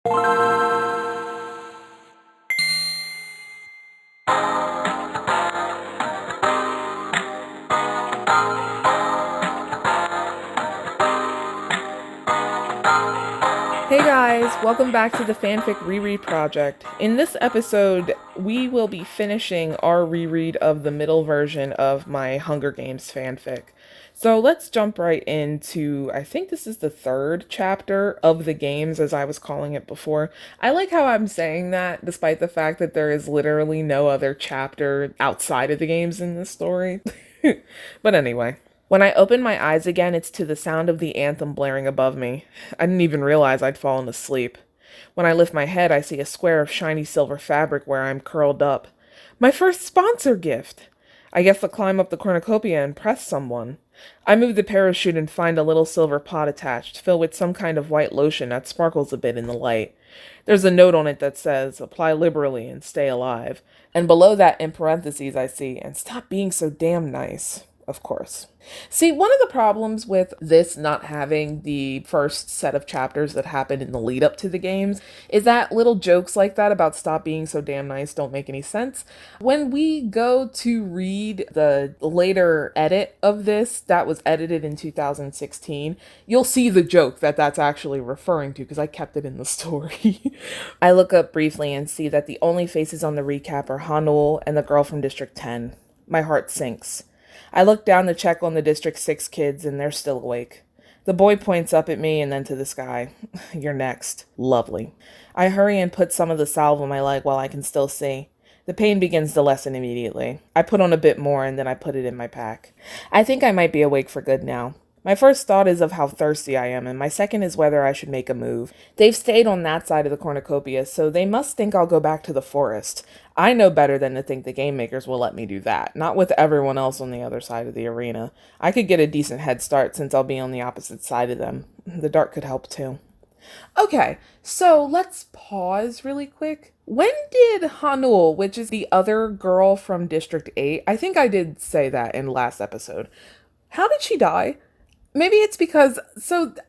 Hey guys, welcome back to the fanfic reread project. In this episode, we will be finishing our reread of the middle version of my Hunger Games fanfic. So let's jump right into, I think this is the third chapter of the games, as I was calling it before. I like how I'm saying that, despite the fact that there is literally no other chapter outside of the games in this story. But anyway. When I open my eyes again, it's to the sound of the anthem blaring above me. I didn't even realize I'd fallen asleep. When I lift my head, I see a square of shiny silver fabric where I'm curled up. My first sponsor gift! I guess I'll climb up the cornucopia and press someone. I move the parachute and find a little silver pot attached, filled with some kind of white lotion that sparkles a bit in the light. There's a note on it that says, "Apply liberally and stay alive." And below that, in parentheses, I see, "And stop being so damn nice." Of course. See, one of the problems with this not having the first set of chapters that happened in the lead up to the games is that little jokes like that about stop being so damn nice don't make any sense. When we go to read the later edit of this that was edited in 2016, you'll see the joke that that's actually referring to because I kept it in the story. I look up briefly and see that the only faces on the recap are Hanul and the girl from District 10. My heart sinks. I look down to check on the District 6 kids, and they're still awake. The boy points up at me and then to the sky. "You're next." Lovely. I hurry and put some of the salve on my leg while I can still see. The pain begins to lessen immediately. I put on a bit more and then I put it in my pack. I think I might be awake for good now. My first thought is of how thirsty I am, and my second is whether I should make a move. They've stayed on that side of the cornucopia, so they must think I'll go back to the forest. I know better than to think the game makers will let me do that, not with everyone else on the other side of the arena. I could get a decent head start since I'll be on the opposite side of them. The dark could help too. Okay, so let's pause really quick. When did Hanul, which is the other girl from District 8, I think I did say that in last episode, how did she die? Maybe it's because,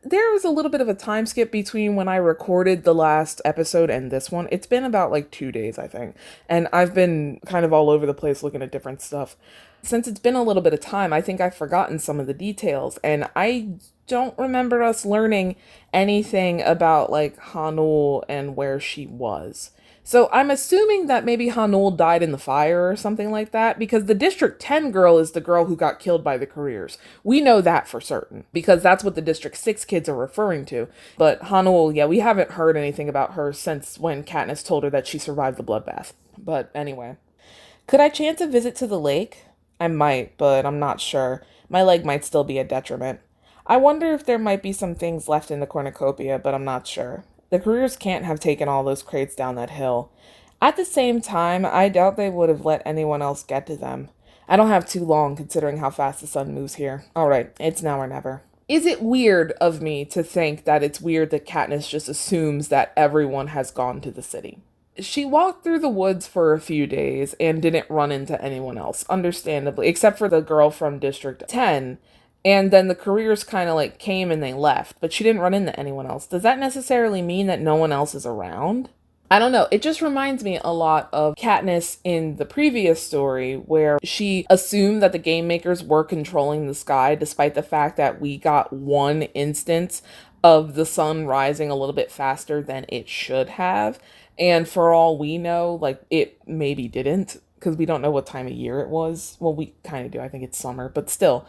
there was a little bit of a time skip between when I recorded the last episode and this one. It's been about like 2 days, I think. And I've been kind of all over the place looking at different stuff. Since it's been a little bit of time, I think I've forgotten some of the details. And I don't remember us learning anything about like Hanul and where she was. So I'm assuming that maybe Hanul died in the fire or something like that, because the District 10 girl is the girl who got killed by the careers. We know that for certain, because that's what the District 6 kids are referring to. But Hanul, yeah, we haven't heard anything about her since when Katniss told her that she survived the bloodbath. But anyway. Could I chance a visit to the lake? I might, but I'm not sure. My leg might still be a detriment. I wonder if there might be some things left in the cornucopia, but I'm not sure. The careers can't have taken all those crates down that hill. At the same time, I doubt they would have let anyone else get to them. I don't have too long, considering how fast the sun moves here. Alright, it's now or never. Is it weird of me to think that it's weird that Katniss just assumes that everyone has gone to the city? She walked through the woods for a few days and didn't run into anyone else, understandably, except for the girl from District 10. And then the careers kind of like came and they left, but she didn't run into anyone else. Does that necessarily mean that no one else is around? I don't know. It just reminds me a lot of Katniss in the previous story where she assumed that the game makers were controlling the sky despite the fact that we got one instance of the sun rising a little bit faster than it should have. And for all we know, like it maybe didn't because we don't know what time of year it was. Well, we kind of do. I think it's summer, but still.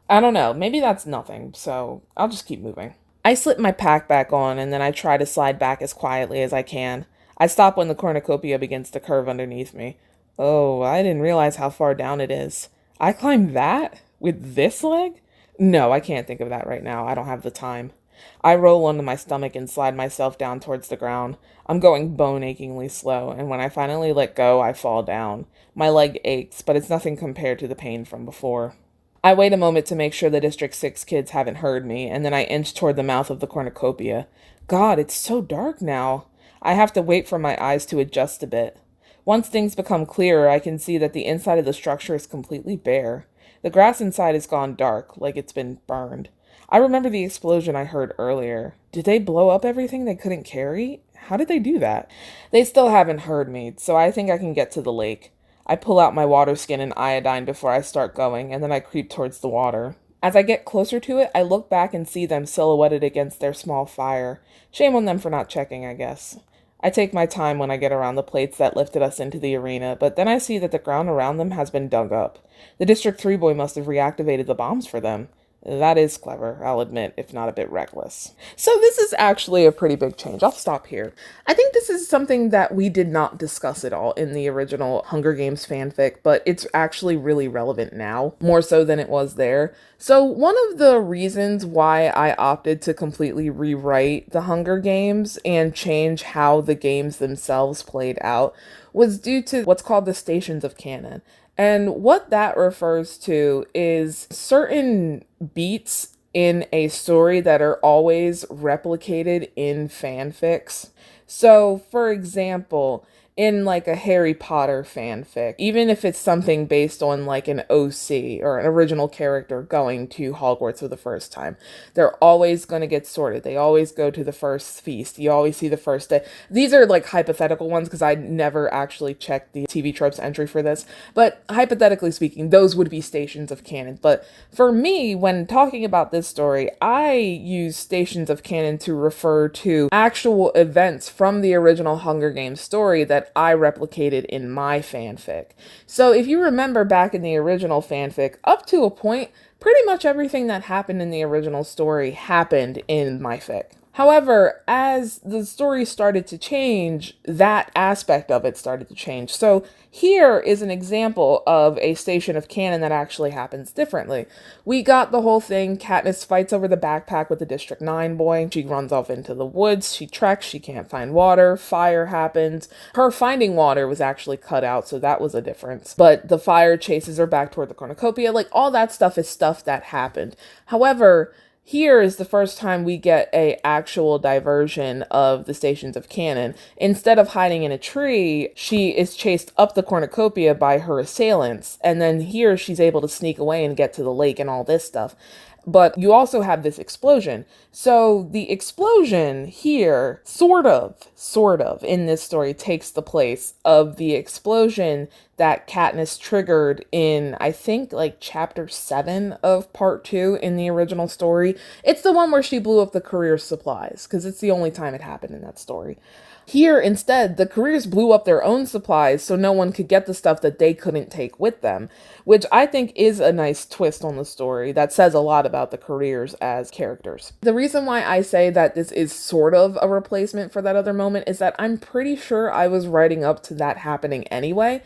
I don't know, maybe that's nothing, so I'll just keep moving. I slip my pack back on and then I try to slide back as quietly as I can. I stop when the cornucopia begins to curve underneath me. Oh, I didn't realize how far down it is. I climbed that? With this leg? No, I can't think of that right now. I don't have the time. I roll onto my stomach and slide myself down towards the ground. I'm going bone-achingly slow, and when I finally let go, I fall down. My leg aches, but it's nothing compared to the pain from before. I wait a moment to make sure the District 6 kids haven't heard me, and then I inch toward the mouth of the cornucopia. God, it's so dark now. I have to wait for my eyes to adjust a bit. Once things become clearer, I can see that the inside of the structure is completely bare. The grass inside has gone dark, like it's been burned. I remember the explosion I heard earlier. Did they blow up everything they couldn't carry? How did they do that? They still haven't heard me, so I think I can get to the lake. I pull out my water skin and iodine before I start going, and then I creep towards the water. As I get closer to it, I look back and see them silhouetted against their small fire. Shame on them for not checking, I guess. I take my time when I get around the plates that lifted us into the arena, but then I see that the ground around them has been dug up. The District 3 boy must have reactivated the bombs for them. That is clever, I'll admit, if not a bit reckless. So this is actually a pretty big change. I'll stop here. I think this is something that we did not discuss at all in the original Hunger Games fanfic, but it's actually really relevant now, more so than it was there. So one of the reasons why I opted to completely rewrite the Hunger Games and change how the games themselves played out was due to what's called the Stations of Canon. And what that refers to is certain beats in a story that are always replicated in fanfics. So, for example, in like a Harry Potter fanfic, even if it's something based on like an OC or an original character going to Hogwarts for the first time, they're always going to get sorted. They always go to the first feast. You always see the first day. These are like hypothetical ones because I never actually checked the TV Tropes entry for this, but hypothetically speaking, those would be Stations of Canon. But for me, when talking about this story, I use Stations of Canon to refer to actual events from the original Hunger Games story that I replicated in my fanfic. So if you remember back in the original fanfic, up to a point, pretty much everything that happened in the original story happened in my fic. However, as the story started to change, that aspect of it started to change. So here is an example of a Station of Canon that actually happens differently. We got the whole thing. Katniss fights over the backpack with the District 9 boy. She runs off into the woods. She treks. She can't find water. Fire happens. Her finding water was actually cut out, so that was a difference. But the fire chases her back toward the cornucopia. Like, all that stuff is stuff that happened. However, here is the first time we get a actual diversion of the Stations of Canon. Instead of hiding in a tree, she is chased up the cornucopia by her assailants, and then here she's able to sneak away and get to the lake and all this stuff. But you also have this explosion. So the explosion here, sort of, in this story takes the place of the explosion that Katniss triggered in, I think, like chapter 7 of part 2 in the original story. It's the one where she blew up the career supplies, because it's the only time it happened in that story. Here, instead, the careers blew up their own supplies so no one could get the stuff that they couldn't take with them, which I think is a nice twist on the story that says a lot about the careers as characters. The reason why I say that this is sort of a replacement for that other moment is that I'm pretty sure I was writing up to that happening anyway.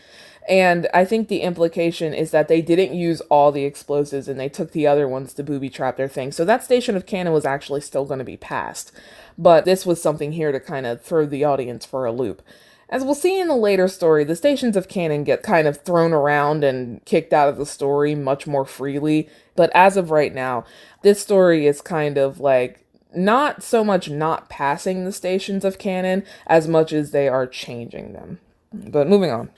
And I think the implication is that they didn't use all the explosives and they took the other ones to booby trap their thing. So that Station of Canon was actually still going to be passed. But this was something here to kind of throw the audience for a loop. As we'll see in the later story, the Stations of Canon get kind of thrown around and kicked out of the story much more freely. But as of right now, this story is kind of like not so much not passing the Stations of Canon as much as they are changing them. But moving on.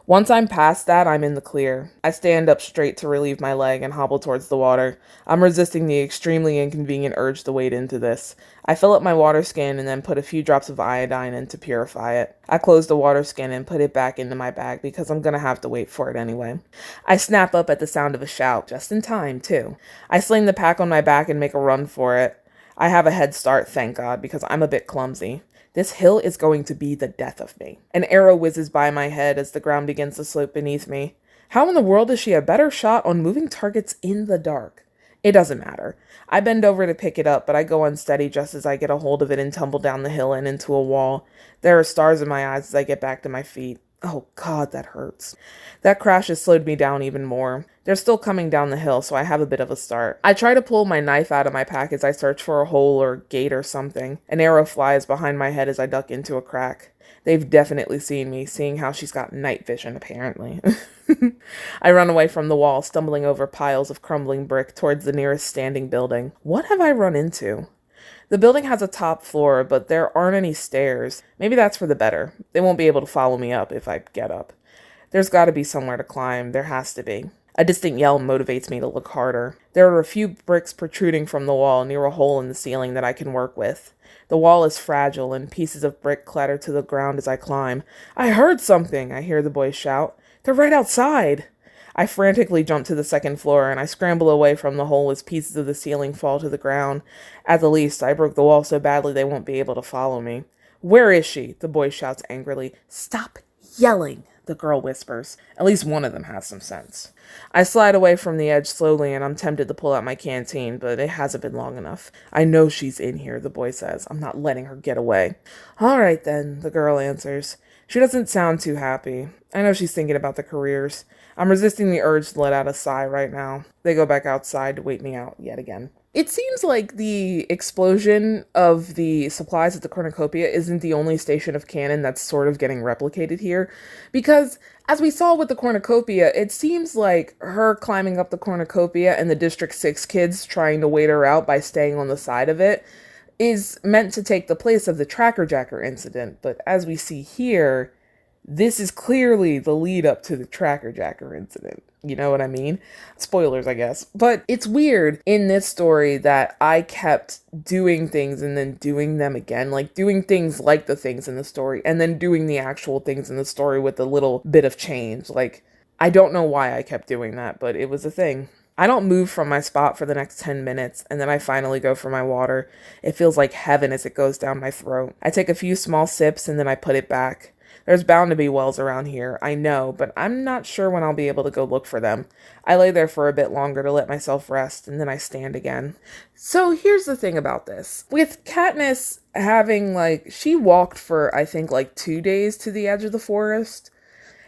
Once I'm past that, I'm in the clear. I stand up straight to relieve my leg and hobble towards the water. I'm resisting the extremely inconvenient urge to wade into this. I fill up my water skin and then put a few drops of iodine in to purify it. I close the water skin and put it back into my bag because I'm gonna have to wait for it anyway. I snap up at the sound of a shout, just in time, too. I sling the pack on my back and make a run for it. I have a head start, thank God, because I'm a bit clumsy. This hill is going to be the death of me. An arrow whizzes by my head as the ground begins to slope beneath me. How in the world is she a better shot on moving targets in the dark? It doesn't matter. I bend over to pick it up, but I go unsteady just as I get a hold of it and tumble down the hill and into a wall. There are stars in my eyes as I get back to my feet. Oh God, that hurts. That crash has slowed me down even more. They're still coming down the hill, so I have a bit of a start. I try to pull my knife out of my pack as I search for a hole or gate or something. An arrow flies behind my head as I duck into a crack. They've definitely seen me, seeing how she's got night vision, apparently. I run away from the wall, stumbling over piles of crumbling brick towards the nearest standing building. What have I run into? The building has a top floor, but there aren't any stairs. Maybe that's for the better. They won't be able to follow me up if I get up. There's got to be somewhere to climb. There has to be. A distant yell motivates me to look harder. There are a few bricks protruding from the wall near a hole in the ceiling that I can work with. The wall is fragile, and pieces of brick clatter to the ground as I climb. "I heard something," I hear the boy shout. "They're right outside." I frantically jump to the second floor, and I scramble away from the hole as pieces of the ceiling fall to the ground. At the least, I broke the wall so badly they won't be able to follow me. "Where is she?" the boy shouts angrily. "Stop yelling," the girl whispers. At least one of them has some sense. I slide away from the edge slowly, and I'm tempted to pull out my canteen, but it hasn't been long enough. "I know she's in here," the boy says. "I'm not letting her get away." "All right, then," the girl answers. She doesn't sound too happy. I know she's thinking about the careers. I'm resisting the urge to let out a sigh right now. They go back outside to wait me out yet again. It seems like the explosion of the supplies at the cornucopia isn't the only station of canon that's sort of getting replicated here, because as we saw with the cornucopia, it seems like her climbing up the cornucopia and the District 6 kids trying to wait her out by staying on the side of it is meant to take the place of the Tracker Jacker incident, but as we see here, this is clearly the lead up to the Tracker Jacker incident. You know what I mean? Spoilers, I guess. But it's weird in this story that I kept doing things and then doing them again. Like doing things like the things in the story and then doing the actual things in the story with a little bit of change. Like, I don't know why I kept doing that, but it was a thing. I don't move from my spot for the next 10 minutes, and then I finally go for my water. It feels like heaven as it goes down my throat. I take a few small sips and then I put it back. There's bound to be wells around here, I know, but I'm not sure when I'll be able to go look for them. I lay there for a bit longer to let myself rest, and then I stand again. So here's the thing about this. With Katniss having, she walked for, I think, 2 days to the edge of the forest.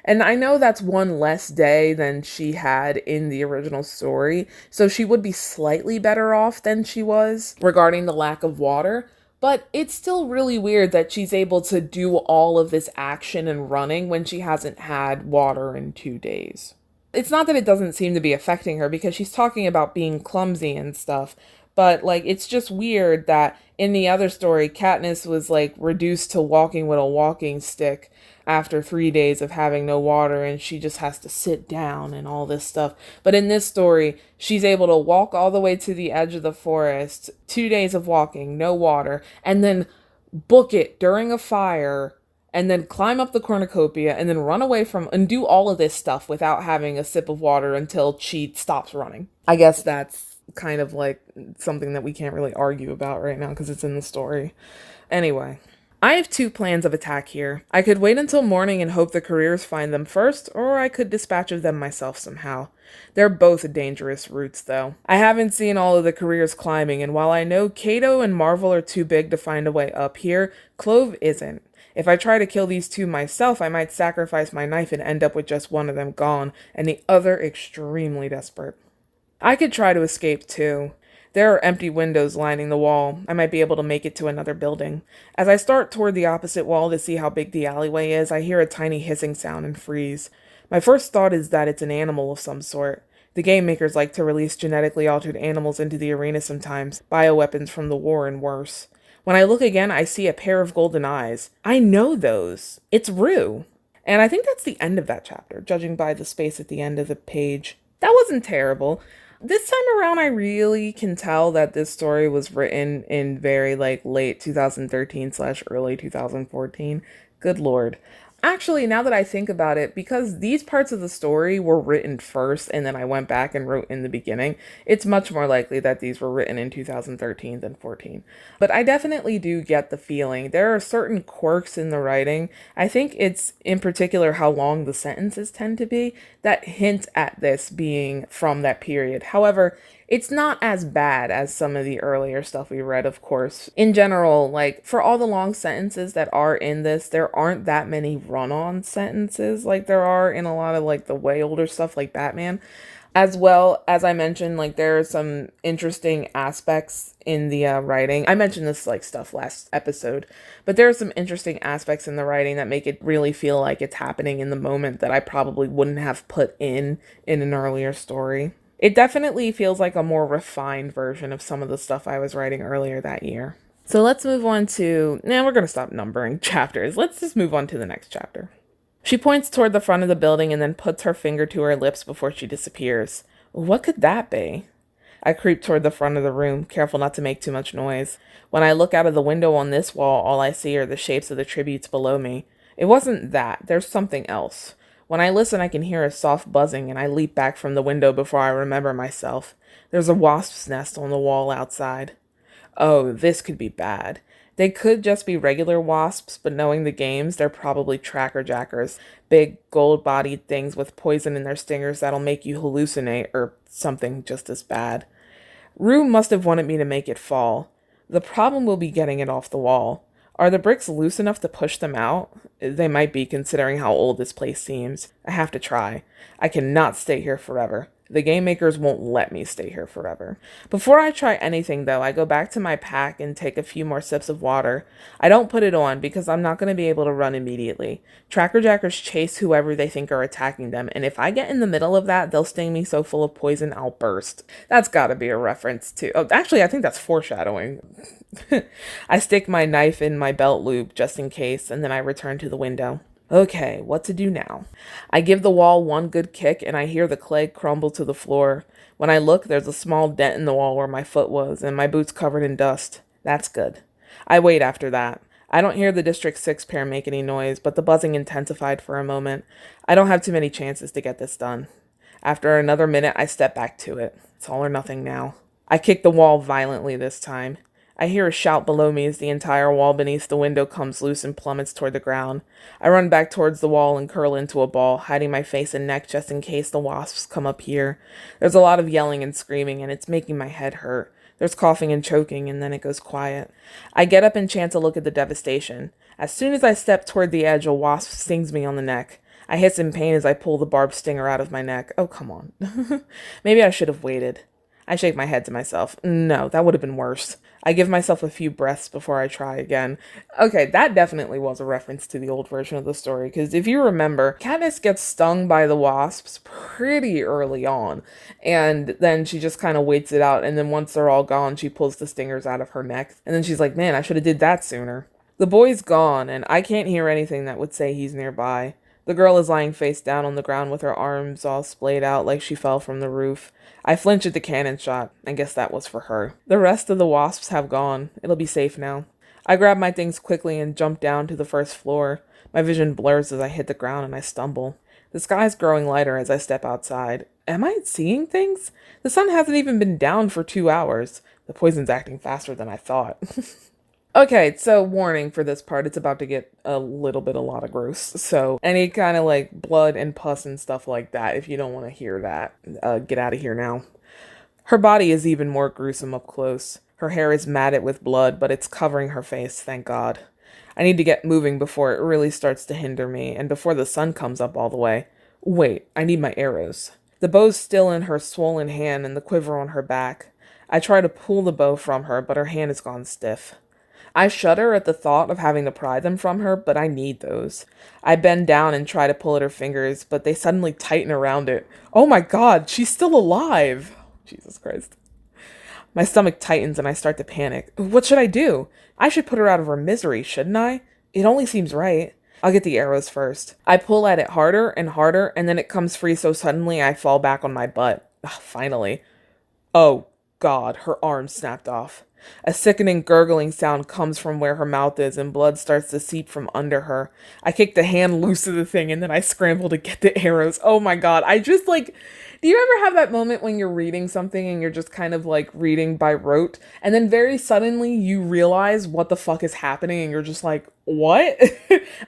And I know that's one less day than she had in the original story, so she would be slightly better off than she was regarding the lack of water. But it's still really weird that she's able to do all of this action and running when she hasn't had water in 2 days. It's not that it doesn't seem to be affecting her, because she's talking about being clumsy and stuff, but it's just weird that in the other story, Katniss was reduced to walking with a walking stick after 3 days of having no water, and she just has to sit down and all this stuff. But in this story, she's able to walk all the way to the edge of the forest, 2 days of walking, no water, and then book it during a fire, and then climb up the cornucopia, and then run away from, and do all of this stuff without having a sip of water until she stops running. I guess that's kind of something that we can't really argue about right now because it's in the story. Anyway, I have 2 plans of attack here. I could wait until morning and hope the careers find them first, or I could dispatch of them myself somehow. They're both dangerous routes, though. I haven't seen all of the careers climbing, and while I know Cato and Marvel are too big to find a way up here, Clove isn't. If I try to kill these 2 myself, I might sacrifice my knife and end up with just one of them gone, and the other extremely desperate. I could try to escape, too. There are empty windows lining the wall. I might be able to make it to another building. As I start toward the opposite wall to see how big the alleyway is, I hear a tiny hissing sound and freeze. My first thought is that it's an animal of some sort. The game makers like to release genetically altered animals into the arena sometimes, bioweapons from the war and worse. When I look again, I see a pair of golden eyes. I know those. It's Rue. And I think that's the end of that chapter, judging by the space at the end of the page. That wasn't terrible. This time around, I really can tell that this story was written in very late 2013/early 2014. Good Lord. Actually, now that I think about it, because these parts of the story were written first and then I went back and wrote in the beginning, it's much more likely that these were written in 2013 than 14. But I definitely do get the feeling. There are certain quirks in the writing. I think it's in particular how long the sentences tend to be that hint at this being from that period. However, it's not as bad as some of the earlier stuff we read, of course. In general, for all the long sentences that are in this, there aren't that many run-on sentences like there are in a lot of the way older stuff like Batman. As well, as I mentioned, there are some interesting aspects in the writing. I mentioned this stuff last episode, but there are some interesting aspects in the writing that make it really feel like it's happening in the moment that I probably wouldn't have put in an earlier story. It definitely feels like a more refined version of some of the stuff I was writing earlier that year. So let's move on to... we're going to stop numbering chapters. Let's just move on to the next chapter. She points toward the front of the building and then puts her finger to her lips before she disappears. What could that be? I creep toward the front of the room, careful not to make too much noise. When I look out of the window on this wall, all I see are the shapes of the tributes below me. It wasn't that. There's something else. When I listen, I can hear a soft buzzing, and I leap back from the window before I remember myself. There's a wasp's nest on the wall outside. Oh, this could be bad. They could just be regular wasps, but knowing the games, they're probably tracker jackers. Big, gold-bodied things with poison in their stingers that'll make you hallucinate, or something just as bad. Rue must have wanted me to make it fall. The problem will be getting it off the wall. Are the bricks loose enough to push them out? They might be, considering how old this place seems. I have to try. I cannot stay here forever. The game makers won't let me stay here forever. Before I try anything, though, I go back to my pack and take a few more sips of water. I don't put it on because I'm not going to be able to run immediately. Tracker jackers chase whoever they think are attacking them, and if I get in the middle of that, they'll sting me so full of poison I'll burst. That's got to be a reference to... Oh, actually, I think that's foreshadowing. I stick my knife in my belt loop just in case, and then I return to the window. Okay, what to do now? I give the wall one good kick and I hear the clay crumble to the floor. When I look, there's a small dent in the wall where my foot was and my boots covered in dust. That's good. I wait after that. I don't hear the District 6 pair make any noise, but the buzzing intensified for a moment. I don't have too many chances to get this done. After another minute, I step back to it. It's all or nothing now. I kick the wall violently this time. I hear a shout below me as the entire wall beneath the window comes loose and plummets toward the ground. I run back towards the wall and curl into a ball, hiding my face and neck just in case the wasps come up here. There's a lot of yelling and screaming, and it's making my head hurt. There's coughing and choking, and then it goes quiet. I get up and chance a look at the devastation. As soon as I step toward the edge, a wasp stings me on the neck. I hiss in pain as I pull the barbed stinger out of my neck. Oh, come on. Maybe I should have waited. I shake my head to myself. No, that would have been worse. I give myself a few breaths before I try again. Okay, that definitely was a reference to the old version of the story, because if you remember, Katniss gets stung by the wasps pretty early on, and then she just kind of waits it out, and then once they're all gone, she pulls the stingers out of her neck, and then she's like, man, I should have did that sooner. The boy's gone, and I can't hear anything that would say he's nearby. The girl is lying face down on the ground with her arms all splayed out like she fell from the roof. I flinch at the cannon shot. I guess that was for her. The rest of the wasps have gone. It'll be safe now. I grab my things quickly and jump down to the first floor. My vision blurs as I hit the ground and I stumble. The sky's growing lighter as I step outside. Am I seeing things? The sun hasn't even been down for 2 hours. The poison's acting faster than I thought. Okay, so warning for this part, it's about to get a lot of gross. So any kind of like blood and pus and stuff like that, if you don't want to hear that, get out of here now. Her body is even more gruesome up close. Her hair is matted with blood, but it's covering her face, thank God. I need to get moving before it really starts to hinder me, and before the sun comes up all the way. Wait, I need my arrows. The bow's still in her swollen hand and the quiver on her back. I try to pull the bow from her, but her hand has gone stiff. I shudder at the thought of having to pry them from her, but I need those. I bend down and try to pull at her fingers, but they suddenly tighten around it. Oh my God, she's still alive! Jesus Christ. My stomach tightens and I start to panic. What should I do? I should put her out of her misery, shouldn't I? It only seems right. I'll get the arrows first. I pull at it harder and harder, and then it comes free so suddenly I fall back on my butt. Finally. Oh God, her arm snapped off. A sickening gurgling sound comes from where her mouth is and blood starts to seep from under her. I kick the hand loose of the thing and then I scramble to get the arrows. Oh my God. I just like, do you ever have that moment when you're reading something and you're just kind of like reading by rote and then very suddenly you realize what the fuck is happening and you're just like, what?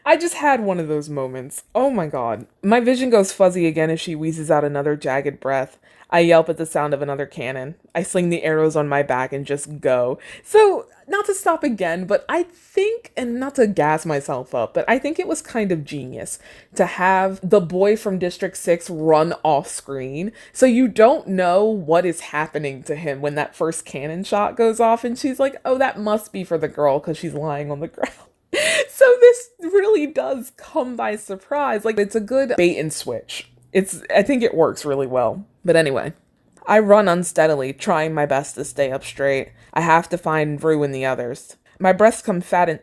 I just had one of those moments. Oh my God. My vision goes fuzzy again as she wheezes out another jagged breath. I yelp at the sound of another cannon. I sling the arrows on my back and just go. So, not to stop again, but I think, and not to gas myself up, but I think it was kind of genius to have the boy from District 6 run off screen. So you don't know what is happening to him when that first cannon shot goes off and she's like, oh, that must be for the girl because she's lying on the ground. So this really does come by surprise. Like, it's a good bait and switch. I think it works really well. But anyway, I run unsteadily, trying my best to stay up straight. I have to find Rue and the others. My breaths come fat.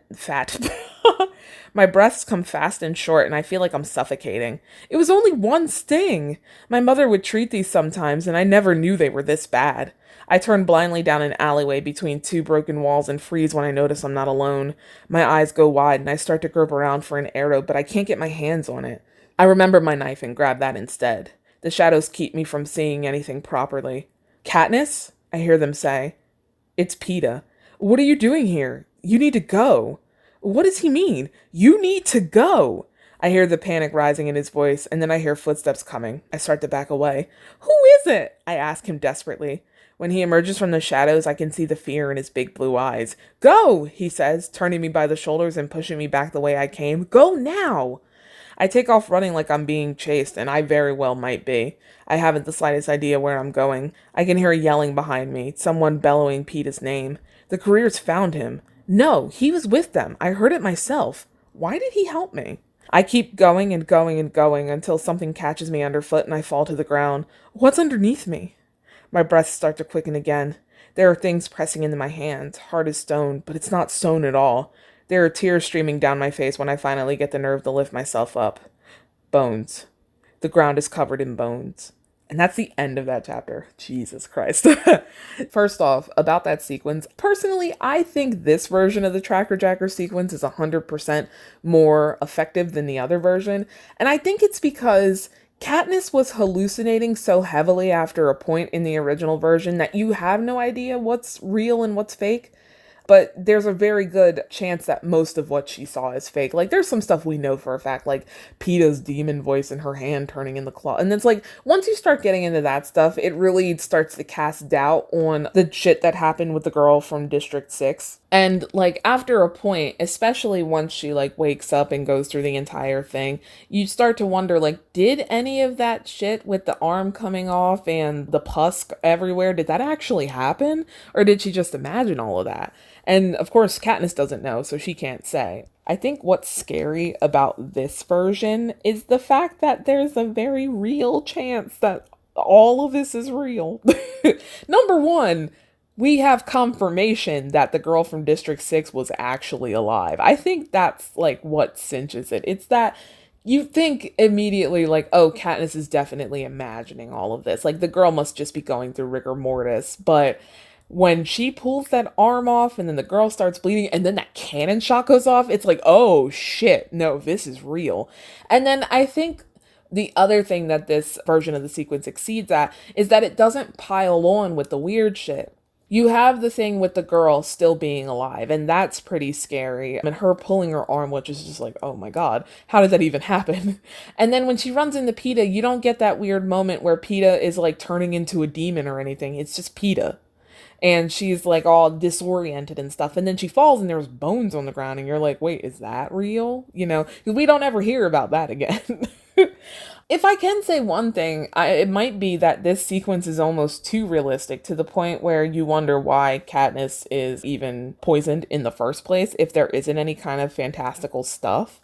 My breaths come fast and short, and I feel like I'm suffocating. It was only one sting. My mother would treat these sometimes, and I never knew they were this bad. I turn blindly down an alleyway between two broken walls and freeze when I notice I'm not alone. My eyes go wide, and I start to grope around for an arrow, but I can't get my hands on it. I remember my knife and grab that instead. The shadows keep me from seeing anything properly. Katniss? I hear them say. It's Peeta. What are you doing here? You need to go. What does he mean? You need to go. I hear the panic rising in his voice, and then I hear footsteps coming. I start to back away. Who is it? I ask him desperately. When he emerges from the shadows, I can see the fear in his big blue eyes. Go, he says, turning me by the shoulders and pushing me back the way I came. Go now. I take off running like I'm being chased, and I very well might be. I haven't the slightest idea where I'm going. I can hear yelling behind me, someone bellowing Peeta's name. The careers found him. No, he was with them. I heard it myself. Why did he help me? I keep going and going and going until something catches me underfoot and I fall to the ground. What's underneath me? My breaths start to quicken again. There are things pressing into my hands, hard as stone, but it's not stone at all. There are tears streaming down my face when I finally get the nerve to lift myself up. Bones. The ground is covered in bones. And that's the end of that chapter. Jesus Christ. First off, about that sequence, personally, I think this version of the Tracker Jacker sequence is 100% more effective than the other version. And I think it's because Katniss was hallucinating so heavily after a point in the original version that you have no idea what's real and what's fake. But there's a very good chance that most of what she saw is fake. Like, there's some stuff we know for a fact, like Peeta's demon voice and her hand turning in the claw. And it's like, once you start getting into that stuff, it really starts to cast doubt on the shit that happened with the girl from District 6. And, like, after a point, especially once she, like, wakes up and goes through the entire thing, you start to wonder, like, did any of that shit with the arm coming off and the pus everywhere, did that actually happen? Or did she just imagine all of that? And, of course, Katniss doesn't know, so she can't say. I think what's scary about this version is the fact that there's a very real chance that all of this is real. Number one, we have confirmation that the girl from District 6 was actually alive. I think that's, like, what cinches it. It's that you think immediately, like, oh, Katniss is definitely imagining all of this. Like, the girl must just be going through rigor mortis, but when she pulls that arm off and then the girl starts bleeding and then that cannon shot goes off, it's like, oh shit, no, this is real. And then I think the other thing that this version of the sequence exceeds at is that it doesn't pile on with the weird shit. You have the thing with the girl still being alive, and that's pretty scary. And her pulling her arm, which is just like, oh my god, how did that even happen? And then when she runs into Peeta, you don't get that weird moment where Peeta is like turning into a demon or anything. It's just Peeta. And she's like all disoriented and stuff. And then she falls and there's bones on the ground. And you're like, wait, is that real? You know, we don't ever hear about that again. If I can say one thing, it might be that this sequence is almost too realistic to the point where you wonder why Katniss is even poisoned in the first place, if there isn't any kind of fantastical stuff.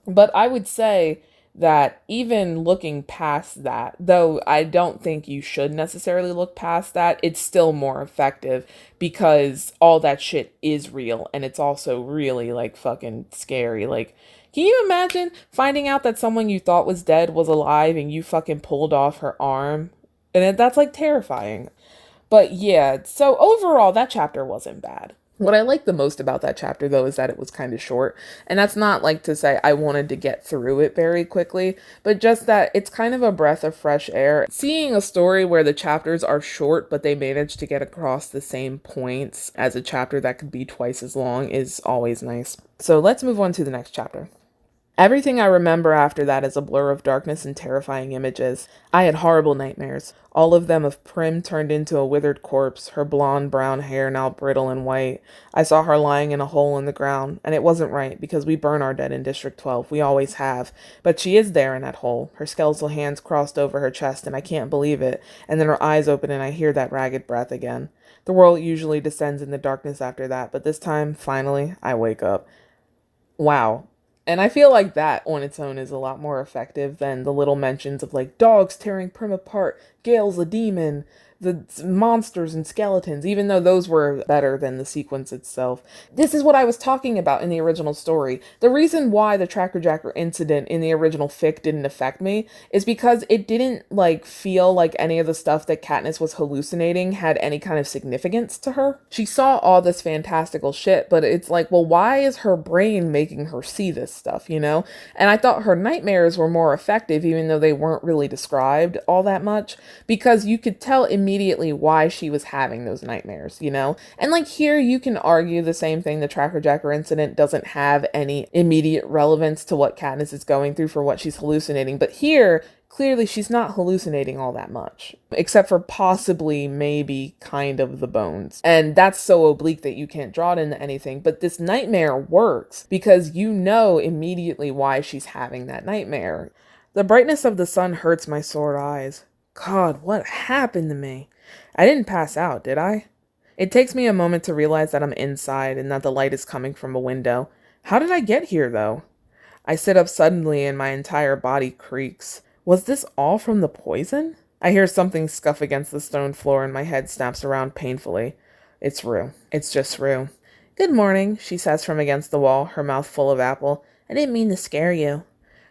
But I would say that even looking past that, though I don't think you should necessarily look past that, it's still more effective because all that shit is real and it's also really like fucking scary. Like, can you imagine finding out that someone you thought was dead was alive and you fucking pulled off her arm? And that's like terrifying. But yeah, so overall that chapter wasn't bad. What I like the most about that chapter, though, is that it was kind of short. And that's not like to say I wanted to get through it very quickly, but just that it's kind of a breath of fresh air. Seeing a story where the chapters are short, but they manage to get across the same points as a chapter that could be twice as long is always nice. So let's move on to the next chapter. Everything I remember after that is a blur of darkness and terrifying images. I had horrible nightmares, all of them of Prim turned into a withered corpse, her blonde brown hair now brittle and white. I saw her lying in a hole in the ground, and it wasn't right, because we burn our dead in District 12, we always have. But she is there in that hole, her skeletal hands crossed over her chest, and I can't believe it, and then her eyes open and I hear that ragged breath again. The world usually descends in the darkness after that, but this time, finally, I wake up. Wow. And I feel like that on its own is a lot more effective than the little mentions of like dogs tearing Prim apart, Gale's a demon, the monsters and skeletons, even though those were better than the sequence itself. This is what I was talking about in the original story. The reason why the Tracker Jacker incident in the original fic didn't affect me is because it didn't feel like any of the stuff that Katniss was hallucinating had any kind of significance to her. She saw all this fantastical shit, but it's like, well, why is her brain making her see this stuff, you know? And I thought her nightmares were more effective, even though they weren't really described all that much, because you could tell immediately why she was having those nightmares, you know? And here you can argue the same thing. The Tracker Jacker incident doesn't have any immediate relevance to what Katniss is going through for what she's hallucinating. But here, clearly she's not hallucinating all that much, except for possibly maybe kind of the bones. And that's so oblique that you can't draw it into anything. But this nightmare works because you know immediately why she's having that nightmare. The brightness of the sun hurts my sore eyes. God, what happened to me? I didn't pass out, did I? It takes me a moment to realize that I'm inside and that the light is coming from a window. How did I get here, though? I sit up suddenly and my entire body creaks. Was this all from the poison? I hear something scuff against the stone floor and my head snaps around painfully. It's Rue. It's just Rue. Good morning, she says from against the wall, her mouth full of apple. I didn't mean to scare you.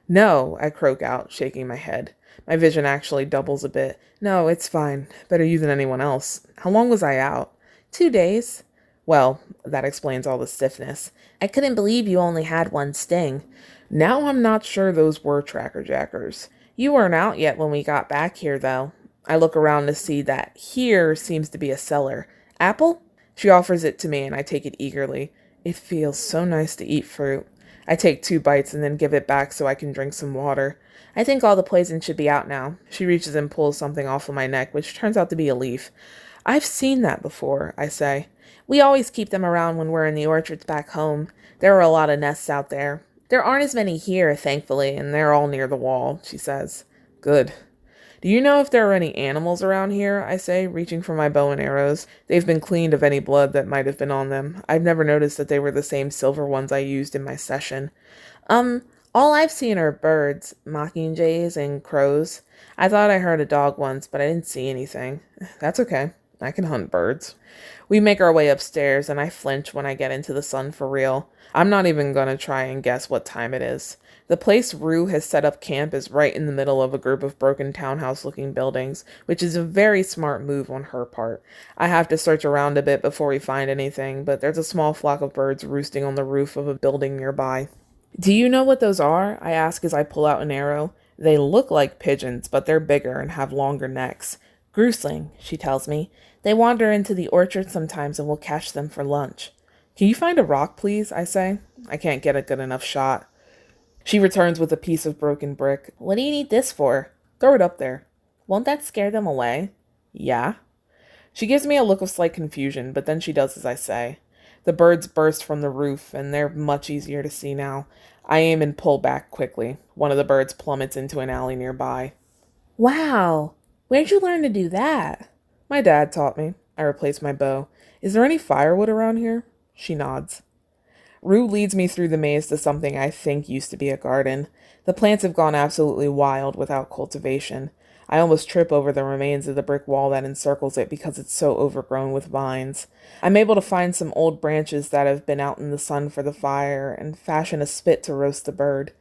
No, I croak out, shaking my head. My vision actually doubles a bit. No, it's fine. Better you than anyone else. How long was I out? 2 days. Well, that explains all the stiffness. I couldn't believe you only had one sting. Now I'm not sure those were Tracker Jackers. You weren't out yet when we got back here, though. I look around to see that here seems to be a cellar. Apple? She offers it to me and I take it eagerly. It feels so nice to eat fruit. I take 2 bites and then give it back so I can drink some water. I think all the poison should be out now. She reaches and pulls something off of my neck, which turns out to be a leaf. I've seen that before, I say. We always keep them around when we're in the orchards back home. There are a lot of nests out there. There aren't as many here, thankfully, and they're all near the wall, she says. Good. Do you know if there are any animals around here? I say, reaching for my bow and arrows. They've been cleaned of any blood that might have been on them. I've never noticed that they were the same silver ones I used in my session. All I've seen are birds, mockingjays, and crows. I thought I heard a dog once, but I didn't see anything. That's okay. I can hunt birds. We make our way upstairs, and I flinch when I get into the sun for real. I'm not even gonna try and guess what time it is. The place Rue has set up camp is right in the middle of a group of broken townhouse-looking buildings, which is a very smart move on her part. I have to search around a bit before we find anything, but there's a small flock of birds roosting on the roof of a building nearby. Do you know what those are? I ask as I pull out an arrow. They look like pigeons, but they're bigger and have longer necks. Grousling, she tells me. They wander into the orchard sometimes and we'll catch them for lunch. Can you find a rock, please? I say. I can't get a good enough shot. She returns with a piece of broken brick. What do you need this for? Throw it up there. Won't that scare them away? Yeah. She gives me a look of slight confusion, but then she does as I say. The birds burst from the roof, and they're much easier to see now. I aim and pull back quickly. One of the birds plummets into an alley nearby. Wow! Where'd you learn to do that? My dad taught me. I replace my bow. Is there any firewood around here? She nods. Rue leads me through the maze to something I think used to be a garden. The plants have gone absolutely wild without cultivation. I almost trip over the remains of the brick wall that encircles it because it's so overgrown with vines. I'm able to find some old branches that have been out in the sun for the fire and fashion a spit to roast the bird.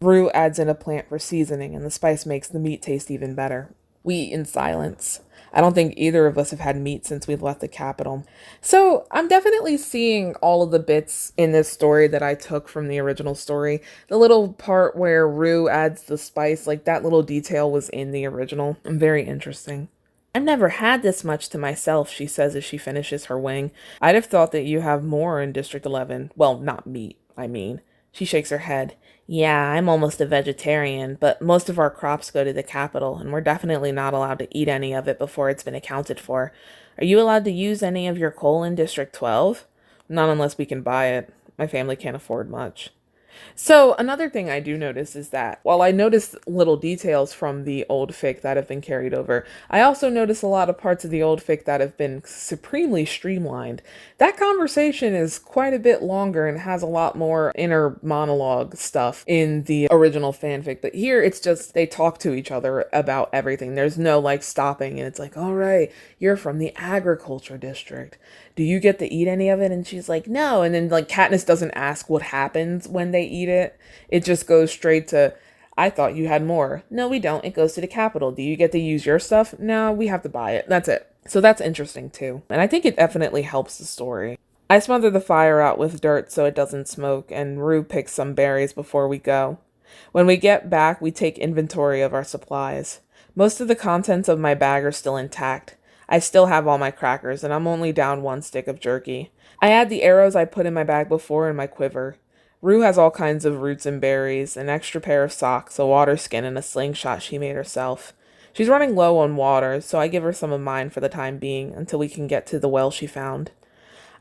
Rue adds in a plant for seasoning, and the spice makes the meat taste even better. We eat in silence. I don't think either of us have had meat since we left the capital. So I'm definitely seeing all of the bits in this story that I took from the original story. The little part where Rue adds the spice, that little detail was in the original. Very interesting. I've never had this much to myself, she says as she finishes her wing. I'd have thought that you have more in District 11. Well, not meat, I mean. She shakes her head. Yeah, I'm almost a vegetarian, but most of our crops go to the capital, and we're definitely not allowed to eat any of it before it's been accounted for. Are you allowed to use any of your coal in District 12? Not unless we can buy it. My family can't afford much. So another thing I do notice is that while I notice little details from the old fic that have been carried over, I also notice a lot of parts of the old fic that have been supremely streamlined. That conversation is quite a bit longer and has a lot more inner monologue stuff in the original fanfic, but here it's just they talk to each other about everything. There's no like stopping and it's like, all right, you're from the agriculture district. Do you get to eat any of it? And she's like, no. And then like Katniss doesn't ask what happens when they eat it. It just goes straight to, I thought you had more. No, we don't. It goes to the capital. Do you get to use your stuff? No, we have to buy it. That's it. So that's interesting too. And I think it definitely helps the story. I smother the fire out with dirt so it doesn't smoke, and Rue picks some berries before we go. When we get back, we take inventory of our supplies. Most of the contents of my bag are still intact. I still have all my crackers, and I'm only down 1 stick of jerky. I add the arrows I put in my bag before in my quiver. Rue has all kinds of roots and berries, an extra pair of socks, a water skin, and a slingshot she made herself. She's running low on water, so I give her some of mine for the time being, until we can get to the well she found.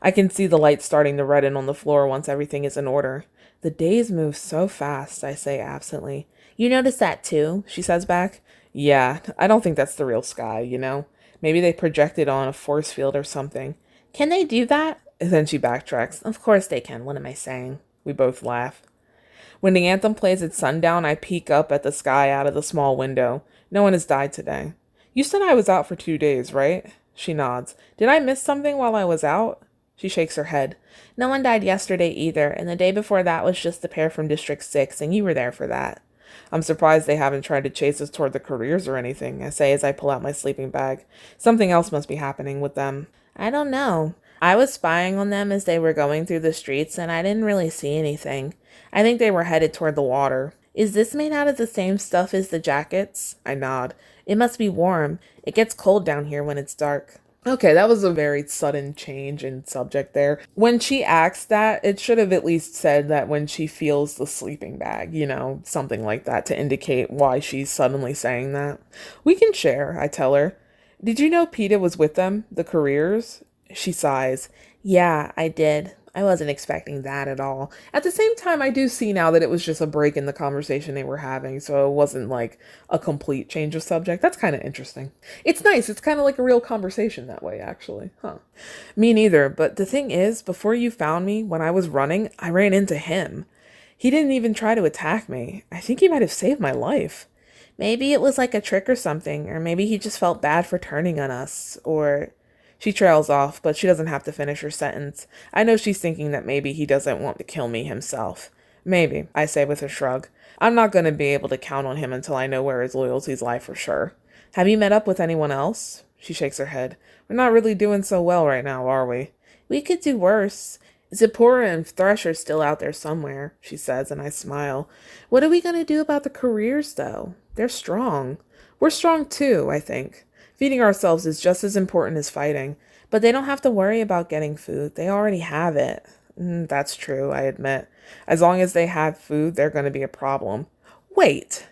I can see the light starting to redden on the floor once everything is in order. The days move so fast, I say absently. You notice that too? She says back. Yeah, I don't think that's the real sky, you know? Maybe they projected on a force field or something. Can they do that? And then she backtracks. Of course they can. What am I saying? We both laugh. When the anthem plays at sundown, I peek up at the sky out of the small window. No one has died today. You said I was out for 2 days, right? She nods. Did I miss something while I was out? She shakes her head. No one died yesterday either, and the day before that was just the pair from District 6, and you were there for that. I'm surprised they haven't tried to chase us toward the careers or anything, I say as I pull out my sleeping bag. Something else must be happening with them. I don't know. I was spying on them as they were going through the streets, and I didn't really see anything. I think they were headed toward the water. Is this made out of the same stuff as the jackets? I nod. It must be warm. It gets cold down here when it's dark. Okay, that was a very sudden change in subject there. When she asks that, it should have at least said that when she feels the sleeping bag, you know, something like that to indicate why she's suddenly saying that. We can share, I tell her. Did you know PETA was with them, the careers? She sighs. Yeah, I did. I wasn't expecting that at all. At the same time, I do see now that it was just a break in the conversation they were having, so it wasn't like a complete change of subject. That's kind of interesting. It's nice. It's kind of like a real conversation that way, actually. Huh. Me neither, but the thing is, before you found me, when I was running, I ran into him. He didn't even try to attack me. I think he might have saved my life. Maybe it was like a trick or something, or maybe he just felt bad for turning on us, or... She trails off, but she doesn't have to finish her sentence. I know she's thinking that maybe he doesn't want to kill me himself. Maybe, I say with a shrug. I'm not going to be able to count on him until I know where his loyalties lie for sure. Have you met up with anyone else? She shakes her head. We're not really doing so well right now, are we? We could do worse. Zipporah and Thresher's still out there somewhere, she says, and I smile. What are we going to do about the careers, though? They're strong. We're strong too, I think. Feeding ourselves is just as important as fighting, but they don't have to worry about getting food. They already have it. That's true, I admit. As long as they have food, they're going to be a problem. Wait.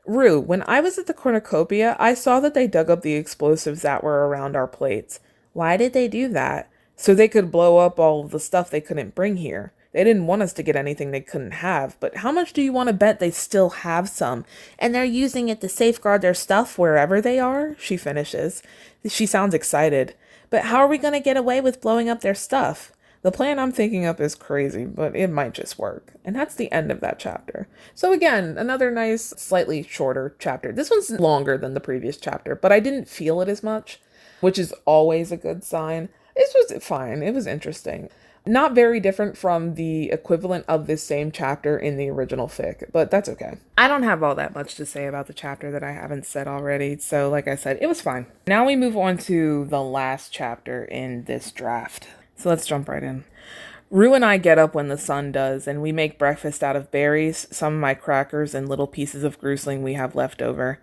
Rue, when I was at the cornucopia, I saw that they dug up the explosives that were around our plates. Why did they do that? So they could blow up all of the stuff they couldn't bring here. They didn't want us to get anything they couldn't have, but how much do you want to bet they still have some? And they're using it to safeguard their stuff wherever they are? She finishes. She sounds excited. But how are we going to get away with blowing up their stuff? The plan I'm thinking up is crazy, but it might just work. And that's the end of that chapter. So again, another nice, slightly shorter chapter. This one's longer than the previous chapter, but I didn't feel it as much, which is always a good sign. This was fine. It was interesting. Not very different from the equivalent of this same chapter in the original fic, but that's okay. I don't have all that much to say about the chapter that I haven't said already, so like I said, it was fine. Now we move on to the last chapter in this draft. So let's jump right in. Rue and I get up when the sun does, and we make breakfast out of berries, some of my crackers, and little pieces of grusling we have left over.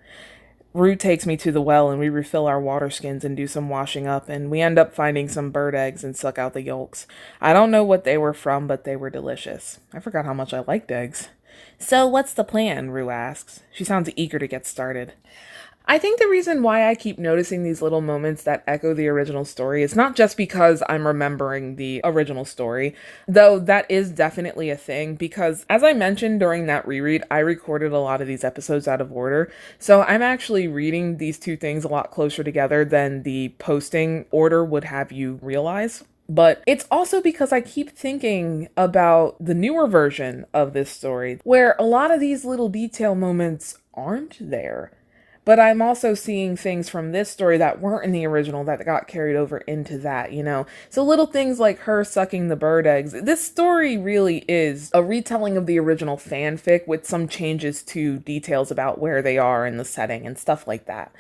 Rue takes me to the well and we refill our water skins and do some washing up, and we end up finding some bird eggs and suck out the yolks. I don't know what they were from, but they were delicious. I forgot how much I liked eggs. So what's the plan? Rue asks. She sounds eager to get started. I think the reason why I keep noticing these little moments that echo the original story is not just because I'm remembering the original story, though that is definitely a thing, because as I mentioned during that reread, I recorded a lot of these episodes out of order. So I'm actually reading these two things a lot closer together than the posting order would have you realize. But it's also because I keep thinking about the newer version of this story, where a lot of these little detail moments aren't there. But I'm also seeing things from this story that weren't in the original that got carried over into that, you know? So little things like her sucking the bird eggs. This story really is a retelling of the original fanfic with some changes to details about where they are in the setting and stuff like that.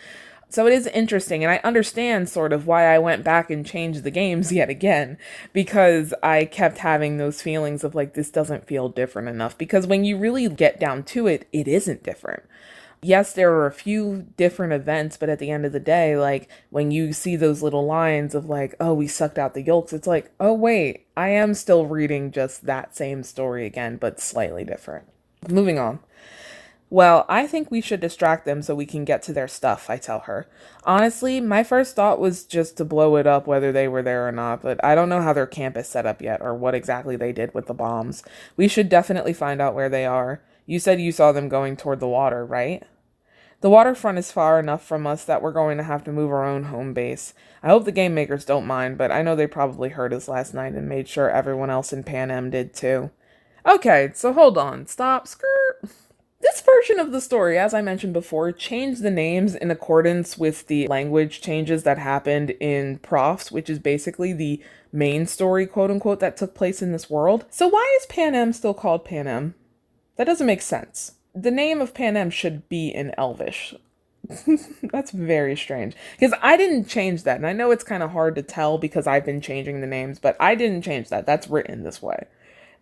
So it is interesting, and I understand sort of why I went back and changed the games yet again, because I kept having those feelings of like, this doesn't feel different enough, because when you really get down to it, it isn't different. Yes, there are a few different events, but at the end of the day, like, when you see those little lines of like, oh, we sucked out the yolks, it's like, oh, wait, I am still reading just that same story again, but slightly different. Moving on. Well, I think we should distract them so we can get to their stuff, I tell her. Honestly, my first thought was just to blow it up whether they were there or not, but I don't know how their camp is set up yet or what exactly they did with the bombs. We should definitely find out where they are. You said you saw them going toward the water, right? The waterfront is far enough from us that we're going to have to move our own home base. I hope the game makers don't mind, but I know they probably heard us last night and made sure everyone else in Pan Am did too. Okay, so hold on. Stop. Skirt. This version of the story, as I mentioned before, changed the names in accordance with the language changes that happened in Profs, which is basically the main story, quote unquote, that took place in this world. So why is Pan Am still called Pan Am? That doesn't make sense. The name of Pan Am should be in Elvish. That's very strange. Because I didn't change that, and I know it's kind of hard to tell because I've been changing the names, but I didn't change that. That's written this way.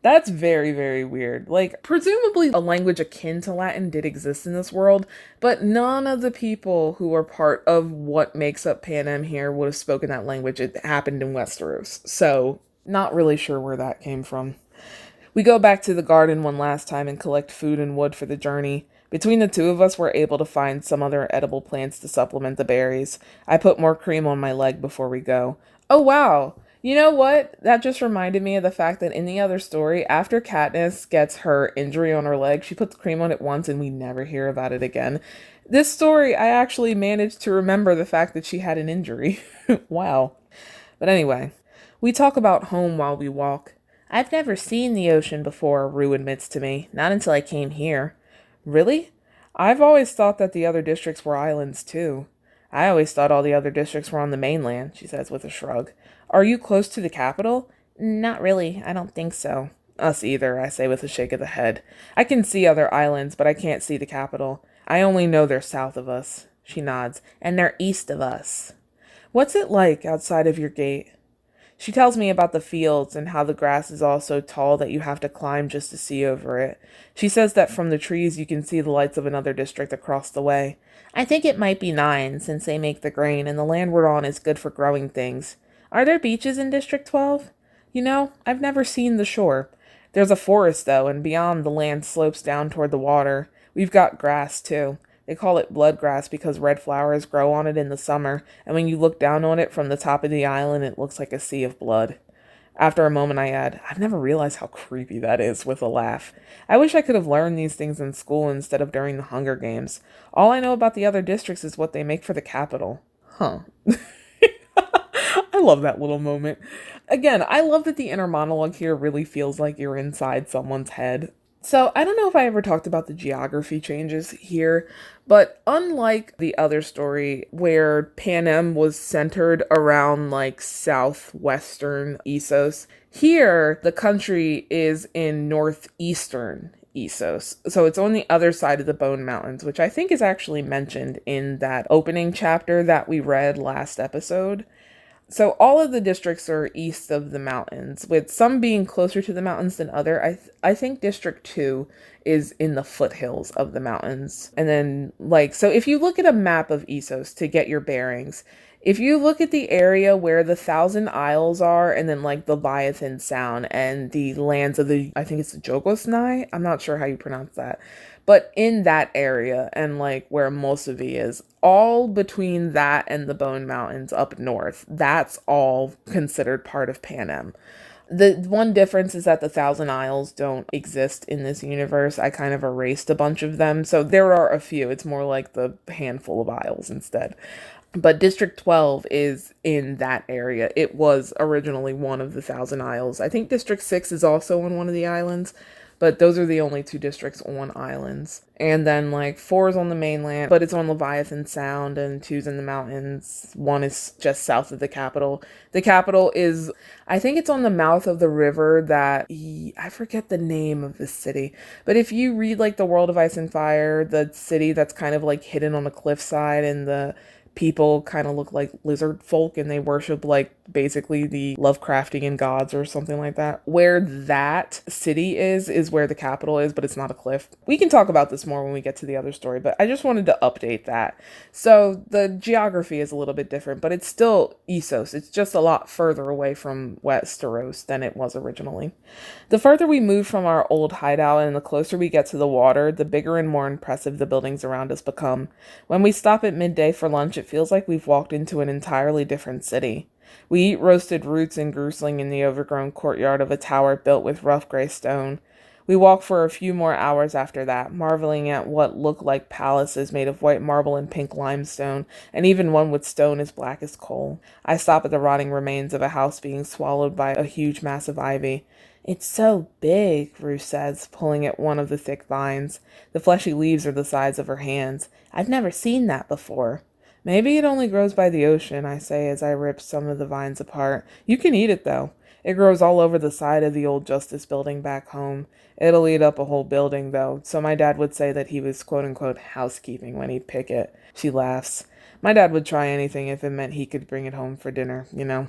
That's very, very weird. Like, presumably a language akin to Latin did exist in this world, but none of the people who are part of what makes up Pan Am here would have spoken that language. It happened in Westeros. So, not really sure where that came from. We go back to the garden one last time and collect food and wood for the journey. Between the two of us, we're able to find some other edible plants to supplement the berries. I put more cream on my leg before we go. Oh, wow. You know what? That just reminded me of the fact that in the other story, after Katniss gets her injury on her leg, she puts cream on it once and we never hear about it again. This story, I actually managed to remember the fact that she had an injury. Wow. But anyway, we talk about home while we walk. I've never seen the ocean before, Rue admits to me. Not until I came here. Really? I've always thought that the other districts were islands too. I always thought all the other districts were on the mainland, she says with a shrug. Are you close to the capital? Not really, I don't think so. Us either, I say with a shake of the head. I can see other islands, but I can't see the capital. I only know they're south of us. She nods. And they're east of us. What's it like outside of your gate? She tells me about the fields and how the grass is all so tall that you have to climb just to see over it. She says that from the trees you can see the lights of another district across the way. I think it might be 9 since they make the grain and the land we're on is good for growing things. Are there beaches in District 12? You know, I've never seen the shore. There's a forest though, and beyond the land slopes down toward the water. We've got grass too. They call it blood grass because red flowers grow on it in the summer, and when you look down on it from the top of the island, it looks like a sea of blood. After a moment, I add, I've never realized how creepy that is, with a laugh. I wish I could have learned these things in school instead of during the Hunger Games. All I know about the other districts is what they make for the capital. Huh. I love that little moment. Again, I love that the inner monologue here really feels like you're inside someone's head. So, I don't know if I ever talked about the geography changes here, but unlike the other story where Pan Am was centered around like southwestern Essos, here the country is in northeastern Essos. So it's on the other side of the Bone Mountains, which I think is actually mentioned in that opening chapter that we read last episode. So all of the districts are east of the mountains, with some being closer to the mountains than other. I think District 2 is in the foothills of the mountains. And then, like, so if you look at a map of Essos to get your bearings, If you look at the area where the Thousand Isles are, and then like the Leviathan Sound and the lands of the, I think it's the Jogosnai, I'm not sure how you pronounce that, but in that area and like where Mosavi is, all between that and the Bone Mountains up north, that's all considered part of Panem. The one difference is that the Thousand Isles don't exist in this universe. I kind of erased a bunch of them, so there are a few. It's more like the handful of isles instead. But District 12 is in that area. It was originally one of the Thousand Isles. I think District 6 is also on one of the islands, but those are the only two districts on islands. And then like 4 is on the mainland, but it's on Leviathan Sound, and 2's in the mountains. 1 is just south of the capital. The capital is, I think it's on the mouth of the river that, I forget the name of this city, but if you read like The World of Ice and Fire, the city that's kind of like hidden on a cliffside, and the people kind of look like lizard folk, and they worship like basically the Lovecraftian gods or something like that. Where that city is where the capital is, but it's not a cliff. We can talk about this more when we get to the other story, but I just wanted to update that. So the geography is a little bit different, but it's still Essos. It's just a lot further away from Westeros than it was originally. The further we move from our old hideout and the closer we get to the water, the bigger and more impressive the buildings around us become. When we stop at midday for lunch, it feels like we've walked into an entirely different city. We eat roasted roots and grusling in the overgrown courtyard of a tower built with rough gray stone. We walk for a few more hours after that, marveling at what look like palaces made of white marble and pink limestone, and even one with stone as black as coal. I stop at the rotting remains of a house being swallowed by a huge mass of ivy. "It's so big," Ruth says, pulling at one of the thick vines. The fleshy leaves are the size of her hands. "I've never seen that before." "Maybe it only grows by the ocean," I say as I rip some of the vines apart. "You can eat it, though. It grows all over the side of the old Justice building back home. It'll eat up a whole building, though, so my dad would say that he was quote-unquote housekeeping when he'd pick it." She laughs. "My dad would try anything if it meant he could bring it home for dinner, you know."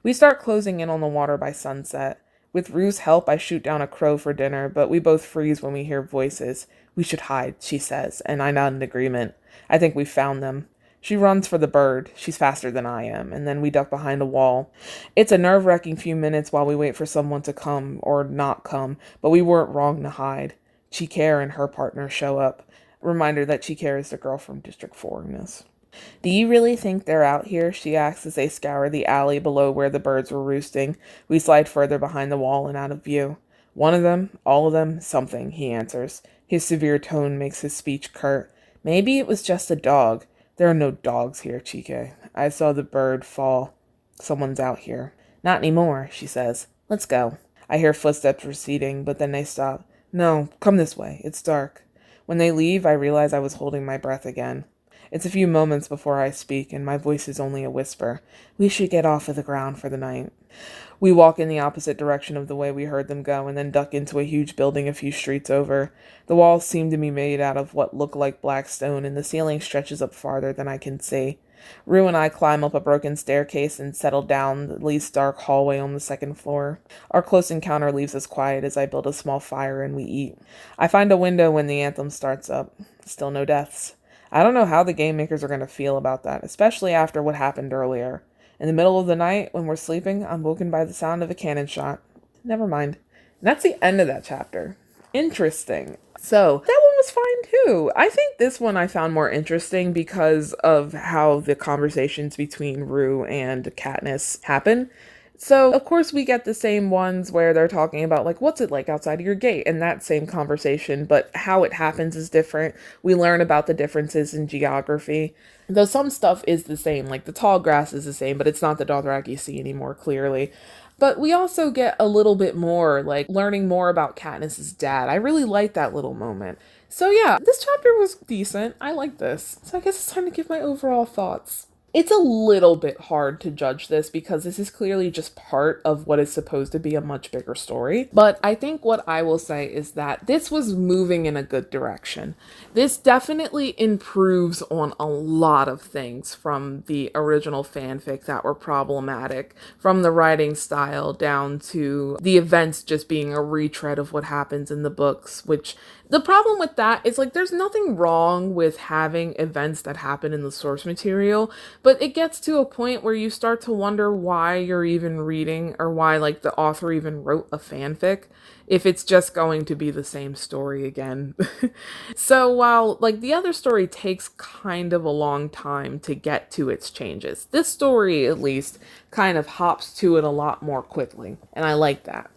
We start closing in on the water by sunset. With Rue's help, I shoot down a crow for dinner, but we both freeze when we hear voices. "We should hide," she says, and I nod in agreement. I think we've found them. She runs for the bird. She's faster than I am, and then we duck behind a wall. It's a nerve-wracking few minutes while we wait for someone to come, or not come, but we weren't wrong to hide. Chikere and her partner show up. Reminder that Chikere is the girl from District 4 in this. "Do you really think they're out here?" she asks as they scour the alley below where the birds were roosting. We slide further behind the wall and out of view. "One of them, all of them, something," he answers. His severe tone makes his speech curt. "Maybe it was just a dog." "There are no dogs here, Chike. I saw the bird fall. Someone's out here." "Not anymore," she says. "Let's go." I hear footsteps receding, but then they stop. "No, come this way. It's dark." When they leave, I realize I was holding my breath again. It's a few moments before I speak, and my voice is only a whisper. "We should get off of the ground for the night." We walk in the opposite direction of the way we heard them go, and then duck into a huge building a few streets over. The walls seem to be made out of what look like black stone, and the ceiling stretches up farther than I can see. Rue and I climb up a broken staircase and settle down the least dark hallway on the second floor. Our close encounter leaves us quiet as I build a small fire and we eat. I find a window when the anthem starts up. Still no deaths. I don't know how the game makers are going to feel about that, especially after what happened earlier. In the middle of the night, when we're sleeping, I'm woken by the sound of a cannon shot. Never mind. And that's the end of that chapter. Interesting. So, that one was fine too. I think this one I found more interesting because of how the conversations between Rue and Katniss happen. So, of course, we get the same ones where they're talking about, like, what's it like outside of your gate, and that same conversation, but how it happens is different. We learn about the differences in geography. Though some stuff is the same, like the tall grass is the same, but it's not the Dothraki Sea anymore, clearly. But we also get a little bit more, like, learning more about Katniss's dad. I really like that little moment. So yeah, this chapter was decent. I like this. So I guess it's time to give my overall thoughts. It's a little bit hard to judge this because this is clearly just part of what is supposed to be a much bigger story. But I think what I will say is that this was moving in a good direction. This definitely improves on a lot of things from the original fanfic that were problematic, from the writing style down to the events just being a retread of what happens in the books, which The problem with that is like there's nothing wrong with having events that happen in the source material, but it gets to a point where you start to wonder why you're even reading or why like the author even wrote a fanfic if it's just going to be the same story again. So while like the other story takes kind of a long time to get to its changes, this story at least kind of hops to it a lot more quickly, and I like that.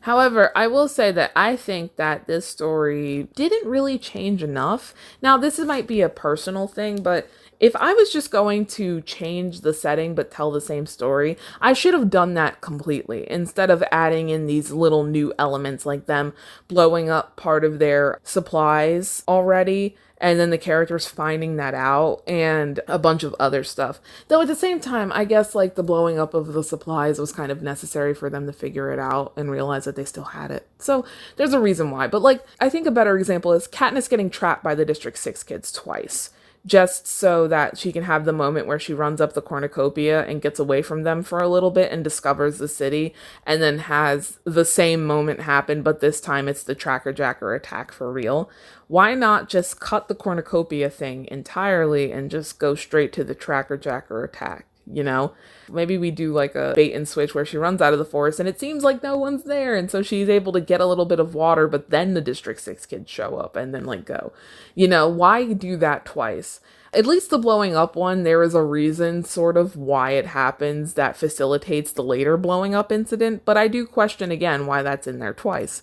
However, I will say that I think that this story didn't really change enough. Now, this might be a personal thing, but if I was just going to change the setting but tell the same story, I should have done that completely instead of adding in these little new elements like them blowing up part of their supplies already and then the characters finding that out and a bunch of other stuff. Though at the same time, I guess like the blowing up of the supplies was kind of necessary for them to figure it out and realize that they still had it. So there's a reason why. But like, I think a better example is Katniss getting trapped by the District 6 kids twice, just so that she can have the moment where she runs up the cornucopia and gets away from them for a little bit and discovers the city, and then has the same moment happen, but this time it's the Tracker Jacker attack for real. Why not just cut the cornucopia thing entirely and just go straight to the Tracker Jacker attack? You know, maybe we do like a bait and switch where she runs out of the forest and it seems like no one's there, and so she's able to get a little bit of water, but then the District 6 kids show up and then like go. You know, why do that twice? At least the blowing up one, there is a reason sort of why it happens that facilitates the later blowing up incident, but I do question again why that's in there twice.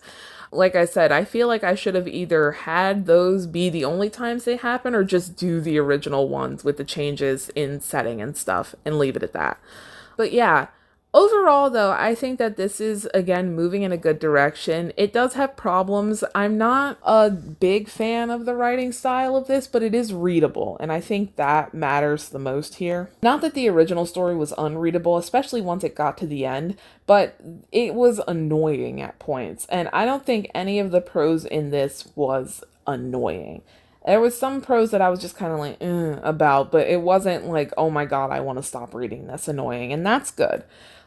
Like I said, I feel like I should have either had those be the only times they happen or just do the original ones with the changes in setting and stuff and leave it at that. But yeah, overall though, I think that this is, again, moving in a good direction. It does have problems. I'm not a big fan of the writing style of this, but it is readable, and I think that matters the most here. Not that the original story was unreadable, especially once it got to the end, but it was annoying at points, and I don't think any of the prose in this was annoying. There was some prose that I was just kind of like, about, but it wasn't like, oh my god, I want to stop reading this, annoying, and that's good.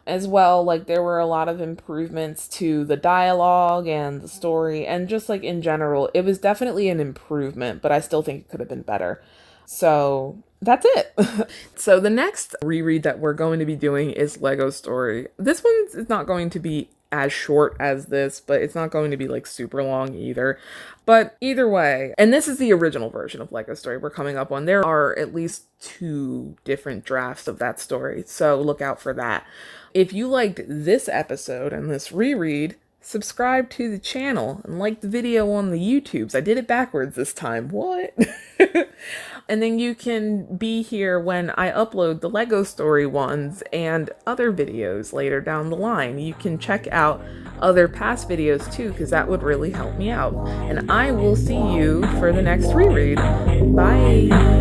As well, like there were a lot of improvements to the dialogue and the story, and just like in general, it was definitely an improvement, but I still think it could have been better. So that's it. So the next reread that we're going to be doing is Lego Story. This one's not going to be as short as this, but it's not going to be like super long either. But either way, and this is the original version of Lego Story we're coming up on. There are at least 2 different drafts of that story, so look out for that. If you liked this episode and this reread, subscribe to the channel and like the video on the YouTubes. I did it backwards this time. What? And then you can be here when I upload the Lego Story ones and other videos later down the line. You can check out other past videos too, because that would really help me out. And I will see you for the next reread. Bye!